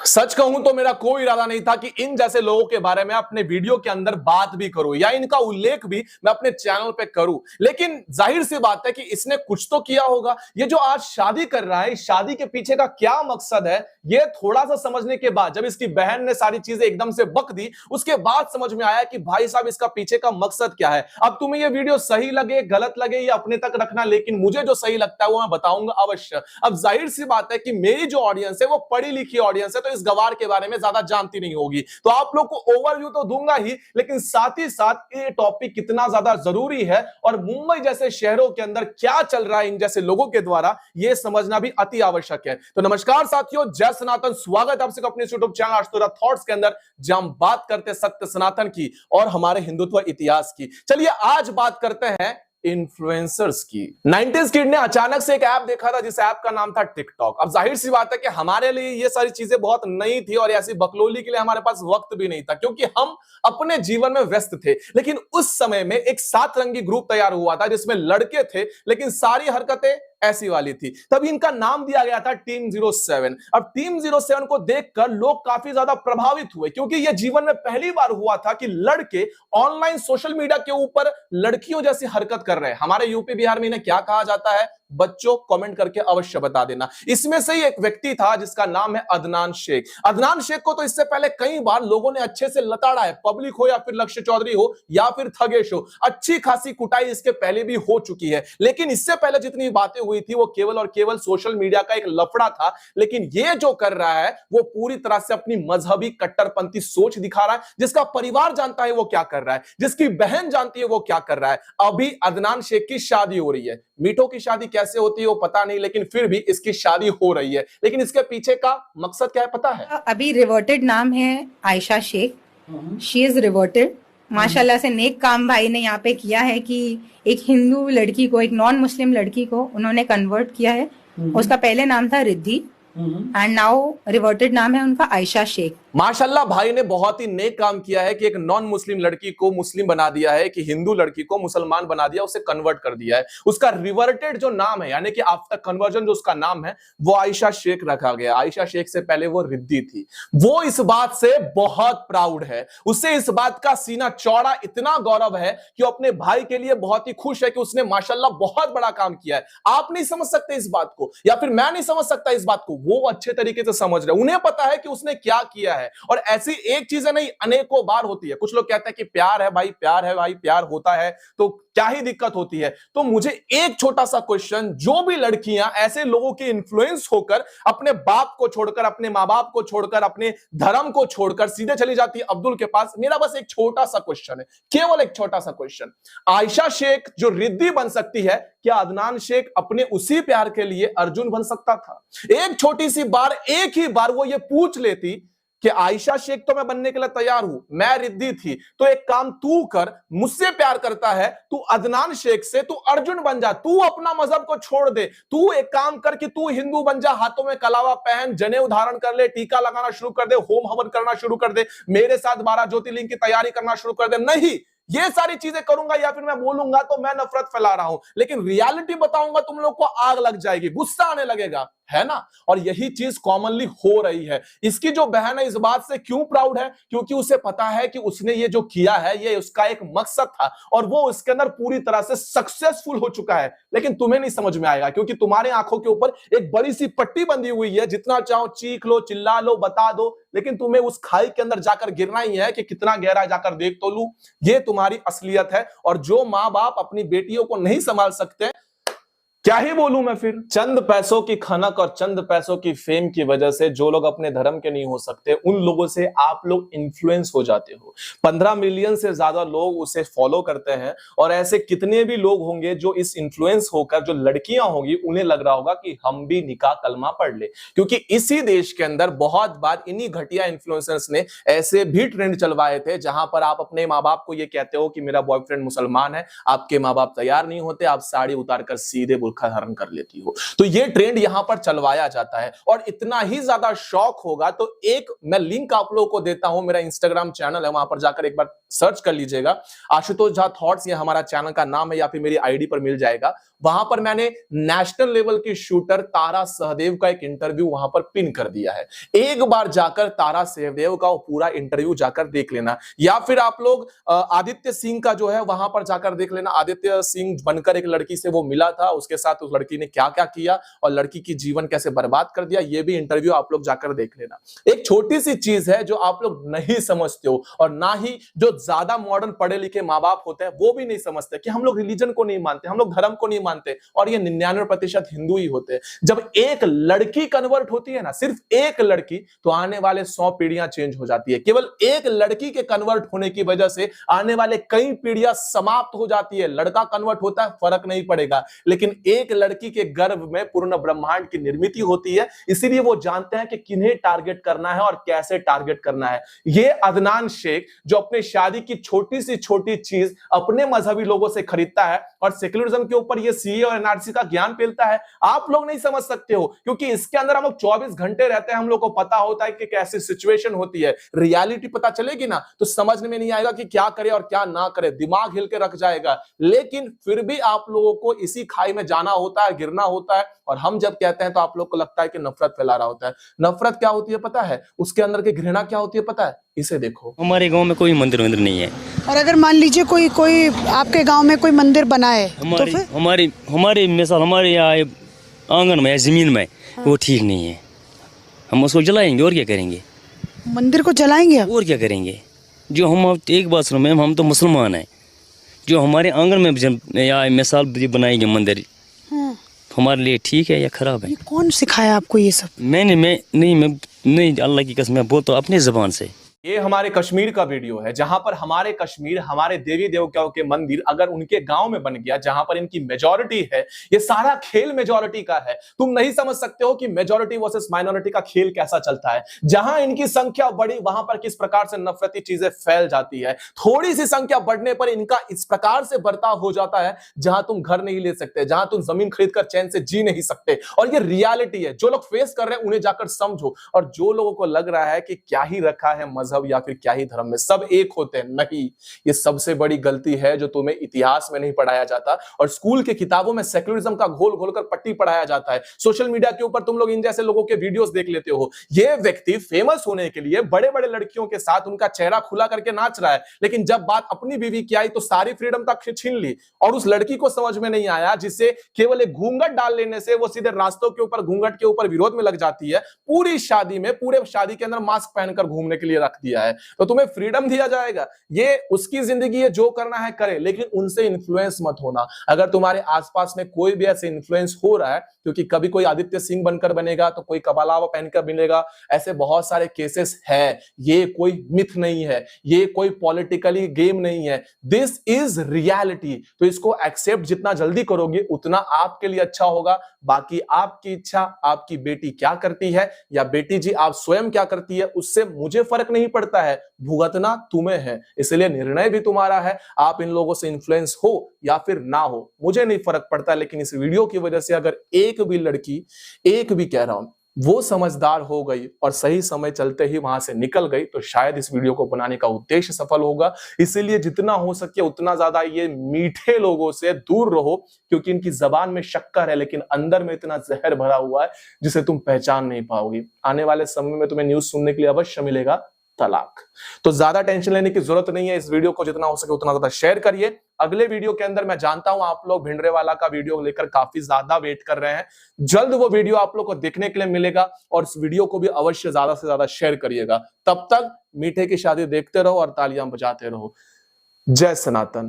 सच कहूं तो मेरा कोई इरादा नहीं था कि इन जैसे लोगों के बारे में अपने वीडियो के अंदर बात भी करूं या इनका उल्लेख भी मैं अपने चैनल पे करूं। लेकिन जाहिर सी बात है कि इसने कुछ तो किया होगा। ये जो आज शादी कर रहा है, इस शादी के पीछे का क्या मकसद है, ये थोड़ा सा समझने के बाद, जब इसकी बहन ने सारी चीजें एकदम से बक दी, उसके बाद समझ में आया कि भाई साहब इसका पीछे का मकसद क्या है। अब तुम्हें ये वीडियो सही लगे गलत लगे ये अपने तक रखना, लेकिन मुझे जो सही लगता है वो मैं बताऊंगा अवश्य। अब जाहिर सी बात है कि मेरी जो ऑडियंस है वो पढ़ी लिखी ऑडियंस है, तो इस गवार के बारे में ज्यादा जानती नहीं होगी, तो आप लोग को ओवरव्यू तो दूंगा ही, लेकिन साथ ही साथ ये टॉपिक कितना ज्यादा जरूरी है और मुंबई जैसे शहरों के अंदर क्या चल रहा है इन जैसे लोगों के द्वारा, यह समझना भी अति आवश्यक है। तो नमस्कार साथियों, जय सनातन, स्वागत है आप सबका अपने यूट्यूब चैनल आज तोरा थॉट्स के अंदर, जहां हम बात करते हैं सत्य सनातन की और हमारे हिंदुत्व इतिहास की। चलिए आज बात करते हैं इन्फ्लुएंसर्स की। 90s किड ने अचानक से एक ऐप देखा था जिस ऐप का नाम था टिकटॉक। अब जाहिर सी बात है कि हमारे लिए ये सारी चीजें बहुत नई थी और ऐसी बकलोली के लिए हमारे पास वक्त भी नहीं था, क्योंकि हम अपने जीवन में व्यस्त थे। लेकिन उस समय में एक सात रंगी ग्रुप तैयार हुआ था जिसमें लड़के थे, लेकिन सारी हरकतें ऐसी वाली थी। तभी इनका नाम दिया गया था टीम 07। अब टीम 07 को देखकर लोग काफी ज्यादा प्रभावित हुए, क्योंकि यह जीवन में पहली बार हुआ था कि लड़के ऑनलाइन सोशल मीडिया के ऊपर लड़कियों जैसी हरकत कर रहे हैं। हमारे यूपी बिहार में इन्हें क्या कहा जाता है, बच्चों कमेंट करके अवश्य बता देना। इसमें से ही एक व्यक्ति था जिसका नाम है अदनान शेख। अदनान शेख को तो इससे पहले कई बार लोगों ने अच्छे से लताड़ा है, पब्लिक हो या फिर लक्ष्य चौधरी हो या फिर थगेश हो, अच्छी खासी कुटाई इसके पहले भी हो चुकी है। लेकिन इससे पहले जितनी बातें हुई थी वो केवल और केवल सोशल मीडिया का एक लफड़ा था। लेकिन ये जो कर रहा है वो पूरी तरह से अपनी मजहबी कट्टरपंथी सोच दिखा रहा है। जिसका परिवार जानता है वो क्या कर रहा है, जिसकी बहन जानती है वो क्या कर रहा है। अभी अदनान शेख की शादी हो रही है, मीठो की शादी कैसे होती है वो पता नहीं, लेकिन फिर भी इसकी शादी हो रही है। लेकिन इसके पीछे का मकसद क्या है पता है? अभी रिवर्टेड नाम है Ayesha Shaikh. She is reverted. माशाल्लाह से नेक काम भाई ने यहाँ पे किया है कि एक हिंदू लड़की को, एक नॉन मुस्लिम लड़की को उन्होंने कन्वर्ट किया है। उसका पहले नाम था रिद्धि एंड नाउ रिवर्टेड नाम है उनका आयशा शेख। माशाल्लाह भाई ने बहुत ही नेक काम किया है कि एक नॉन मुस्लिम लड़की को मुस्लिम बना दिया है, कि हिंदू लड़की को मुसलमान बना दिया, उसे कन्वर्ट कर दिया है। उसका रिवर्टेड जो नाम है, यानी कि आफ्टर कन्वर्जन जो उसका नाम है वो आयशा शेख रखा गया। आयशा शेख से पहले वो रिद्धि थी। वो इस बात से बहुत प्राउड है, उसे इस बात का सीना चौड़ा, इतना गौरव है कि वो अपने भाई के लिए बहुत ही खुश है कि उसने माशाल्लाह बहुत बड़ा काम किया है। आप नहीं समझ सकते इस बात को, या फिर मैं नहीं समझ सकता इस बात को, वो अच्छे तरीके से समझ रहे, उन्हें पता है कि उसने क्या किया है। और ऐसी एक चीज नहीं, अनेकों बार होती है। कुछ लोग कहते हैं कि प्यार है भाई, प्यार है भाई, प्यार होता है तो क्या ही दिक्कत होती है। तो मुझे एक छोटा सा क्वेश्चन, जो भी लड़कियां ऐसे लोगों के इन्फ्लुएंस होकर अपने बाप को छोड़कर, अपने मां बाप को छोड़कर, अपने धर्म को छोड़कर सीधे चली जाती है अब्दुल के पास, मेरा बस एक छोटा सा क्वेश्चन है, केवल एक छोटा सा क्वेश्चन। आयशा शेख जो रिद्धि बन सकती है, क्या अदनान शेख अपने उसी प्यार के लिए अर्जुन बन सकता था? एक छोटी सी बार, एक ही बार वो ये पूछ लेती कि आयशा शेख तो मैं बनने के लिए तैयार हूं, मैं रिद्धि थी, तो एक काम तू कर, मुझसे प्यार करता है, तू अदनान शेख से तू अर्जुन बन जा, तू अपना मजहब को छोड़ दे, तू एक काम कर कि तू हिंदू बन जा, हाथों में कलावा पहन, जनेऊ धारण कर ले, टीका लगाना शुरू कर दे, होम हवन करना शुरू कर दे, मेरे साथ 12 ज्योतिर्लिंग की तैयारी करना शुरू कर दे। नहीं, ये सारी चीजें करूंगा या फिर मैं बोलूंगा तो मैं नफरत फैला रहा हूं, लेकिन रियलिटी बताऊंगा तुम लोग को आग लग जाएगी, गुस्सा आने लगेगा, है ना? और यही चीज कॉमनली हो रही है। इसकी जो बहन है इस बात से क्यों प्राउड है? क्योंकि उसे पता है कि उसने ये जो किया है ये उसका एक मकसद था और वो उसके अंदर पूरी तरह से सक्सेसफुल हो चुका है। लेकिन तुम्हें नहीं समझ में आएगा, क्योंकि तुम्हारे आंखों के ऊपर एक बड़ी सी पट्टी बंधी हुई है, जितना चाहो चीख लो, चिल्ला लो, बता दो, लेकिन तुम्हें उस खाई के अंदर जाकर गिरना ही है कि कितना गहरा जाकर देख तो लूं। ये तुम्हारी असलियत है। और जो मां बाप अपनी बेटियों को नहीं संभाल सकते, क्या ही बोलूं मैं फिर। चंद पैसों की खनक और चंद पैसों की फेम की वजह से जो लोग अपने धर्म के नहीं हो सकते, उन लोगों से आप लोग इन्फ्लुएंस हो जाते हो। 15 मिलियन से ज्यादा लोग उसे फॉलो करते हैं और ऐसे कितने भी लोग होंगे जो इस इन्फ्लुएंस होकर, जो लड़कियां होंगी, उन्हें लग रहा होगा कि हम भी निकाह कलमा पढ़ ले। क्योंकि इसी देश के अंदर बहुत बार इन्हीं घटिया इन्फ्लुएंसर्स ने ऐसे भी ट्रेंड चलवाए थे जहां पर आप अपने माँ बाप को ये कहते हो कि मेरा बॉयफ्रेंड मुसलमान है, आपके माँ बाप तैयार नहीं होते, आप साड़ी उतार कर सीधे बुर्का धारण कर लेती हो। तो ये ट्रेंड यहां पर चलवाया जाता है और इतना ही ज्यादा शौक होगा तो एक मैं लिंक आप लोगों को देता हूं, मेरा इंस्टाग्राम चैनल है, वहां पर जाकर एक बार सर्च कर लीजिएगा, आशुतोष झा थॉट्स, ये हमारा चैनल का नाम है, या फिर मेरी आईडी पर मिल जाएगा। वहां पर मैंने नेशनल लेवल की शूटर तारा सहदेव का एक इंटरव्यू वहां पर पिन कर दिया है। एक बार जाकर तारा सहदेव का वो पूरा इंटरव्यू जाकर देख लेना, या फिर आप लोग आदित्य सिंह का जो है वहां पर जाकर देख लेना। आदित्य सिंह बनकर एक लड़की से वो मिला था, उसके साथ उस लड़की ने क्या क्या किया और लड़की की जीवन कैसे बर्बाद कर दिया, ये भी इंटरव्यू आप लोग जाकर देख लेना। एक छोटी सी चीज है जो आप लोग नहीं समझते हो, और ना ही जो ज्यादा मॉडर्न पढ़े लिखे माँ बाप होते हैं वो भी नहीं समझते, कि हम लोग रिलीजन को नहीं मानते, हम लोग धर्म को नहीं मानते, और ये 99% हिंदू ही होते हैं। जब एक लड़की कन्वर्ट होती है ना, सिर्फ एक लड़की, तो आने वाले 100 पीढ़ियां चेंज हो जाती है। केवल एक लड़की के कन्वर्ट होने की वजह से आने वाले कई पीढ़ियां समाप्त हो जाती है। लड़का कन्वर्ट होता है फर्क नहीं पड़ेगा, लेकिन एक लड़की के गर्भ में पूर्ण ब्रह्मांड की निर्मित होती है, इसीलिए वो जानते हैं कि किन्हें टारगेट करना है और कैसे टारगेट करना है। ये अदनान शेख जो अपने शादी की छोटी सी छोटी चीज अपने मजहबी लोगों से खरीदता है और सेक्युलरिज्म के ऊपर ये सीए और एनआरसी का ज्ञान फैलता है, आप लोग नहीं समझ सकते हो, क्योंकि इसके अंदर हम लोग 24 घंटे रहते हैं, हम लोग को पता होता है कि कैसी सिचुएशन होती है। रियलिटी पता चलेगी ना तो समझ में नहीं आएगा कि क्या करे और क्या ना करे, दिमाग हिल के रख जाएगा। लेकिन फिर भी आप लोगों को इसी खाई में जाना होता है, गिरना होता है, और हम जब कहते हैं तो आप लोग को लगता है कि नफरत फैला रहा होता है। नफरत क्या होती है पता है, उसके अंदर की घृणा क्या होती है पता है, इसे देखो। हमारे गांव में कोई मंदिर नहीं है। और अगर मान लीजिए कोई आपके गांव में कोई मंदिर बना है तो फिर हमारे मिसाल हमारे यहाँ आंगन में जमीन में वो ठीक नहीं है, हम उसको जलाएंगे और क्या करेंगे? मंदिर को जलाएंगे आप? और क्या करेंगे? जो हम एक बात सुनो मैम, हम तो मुसलमान हैं, जो हमारे आंगन में या मिसाल बनाएंगे मंदिर, हमारे लिए ठीक है या खराब है? ये कौन सिखाया आपको ये सब? मैं नहीं अल्लाह की कसम, मैं बोलता हूँ अपनी जुबान से। ये हमारे कश्मीर का वीडियो है, जहां पर हमारे कश्मीर, हमारे देवी देवताओं के मंदिर अगर उनके गांव में बन गया, जहां पर इनकी मेजॉरिटी है, ये सारा खेल मेजॉरिटी का है। तुम नहीं समझ सकते हो कि मेजॉरिटी वर्सेस माइनॉरिटी का खेल कैसा चलता है। जहां इनकी संख्या बढ़ी वहां पर किस प्रकार से नफरती चीजें फैल जाती है। थोड़ी सी संख्या बढ़ने पर इनका इस प्रकार से बर्ताव हो जाता है, जहां तुम घर नहीं ले सकते, जहां तुम जमीन खरीद कर चैन से जी नहीं सकते। और ये रियलिटी है, जो लोग फेस कर रहे हैं उन्हें जाकर समझो। और जो लोगों को लग रहा है कि क्या ही रखा है मजहब या फिर क्या ही धर्म में, सब एक होते हैं, नहीं, ये सबसे बड़ी गलती है जो तुम्हें इतिहास में नहीं पढ़ाया जाता। और स्कूल की किताबों में सेक्युलरिज्म का घोल घोलकर पट्टी पढ़ाया जाता है। सोशल मीडिया के ऊपर तुम लोग इन जैसे लोगों के वीडियोस देख लेते हो। ये व्यक्ति फेमस होने के लिए बड़े बड़े लड़कियों के साथ उनका चेहरा खुला करके नाच रहा है, लेकिन जब बात अपनी बीवी की आई तो सारी फ्रीडम तक छीन ली। और उस लड़की को समझ में नहीं आया, जिसे केवल एक घूंघट डाल लेने से वो सीधे रास्तों के ऊपर घूंघट के ऊपर विरोध में लग जाती है। पूरी शादी में, पूरे शादी के अंदर मास्क पहनकर घूमने के लिए रख दिया है। तो तुम्हें फ्रीडम दिया जाएगा, ये उसकी जिंदगी है, जो करना है करे, लेकिन उनसे इन्फ्लुएंस मत होना। अगर तुम्हारे आसपास में कोई भी ऐसे इन्फ्लुएंस हो रहा है, क्योंकि कभी कोई आदित्य सिंह बनकर बनेगा तो कोई कबालावा पहनकर बनेगा, ऐसे बहुत सारे केसेस हैं। ये कोई मिथ नहीं है, ये कोई पॉलिटिकली गेम नहीं है, दिस इज रियलिटी। तो इसको एक्सेप्ट जितना जल्दी करोगे उतना आपके लिए अच्छा होगा। बाकी आपकी इच्छा, आपकी बेटी क्या करती है या बेटी जी आप स्वयं क्या करती है, उससे मुझे फर्क नहीं पड़ता है। भुगतना तुम्हें है, इसलिए निर्णय भी तुम्हारा है। आप इन लोगों से इन्फ्लुएंस हो या फिर ना हो, मुझे नहीं फर्क पड़ता। लेकिन इस वीडियो की वजह से अगर एक भी लड़की, एक भी कह रहा हूं, वो समझदार हो गई और सही समय चलते ही वहां से निकल गई, तो शायद इस वीडियो को बनाने का उद्देश्य सफल होगा। इसीलिए जितना हो सके उतना ज्यादा ये मीठे लोगों से दूर रहो, क्योंकि इनकी जबान में शक्कर है लेकिन अंदर में इतना जहर भरा हुआ है जिसे तुम पहचान नहीं पाओगी। आने वाले समय में तुम्हें न्यूज सुनने के लिए अवश्य मिलेगा तलाक। तो ज्यादा टेंशन लेने की जरूरत नहीं है। इस वीडियो को जितना हो सके उतना ज्यादा शेयर करिए। अगले वीडियो के अंदर मैं जानता हूं आप लोग भिंडरेवाला का वीडियो लेकर काफी ज्यादा वेट कर रहे हैं। जल्द वो वीडियो आप लोग को देखने के लिए मिलेगा और इस वीडियो को भी अवश्य ज्यादा से ज्यादा शेयर करिएगा। तब तक मीठे की शादी देखते रहो और तालियां बजाते रहो। जय सनातन।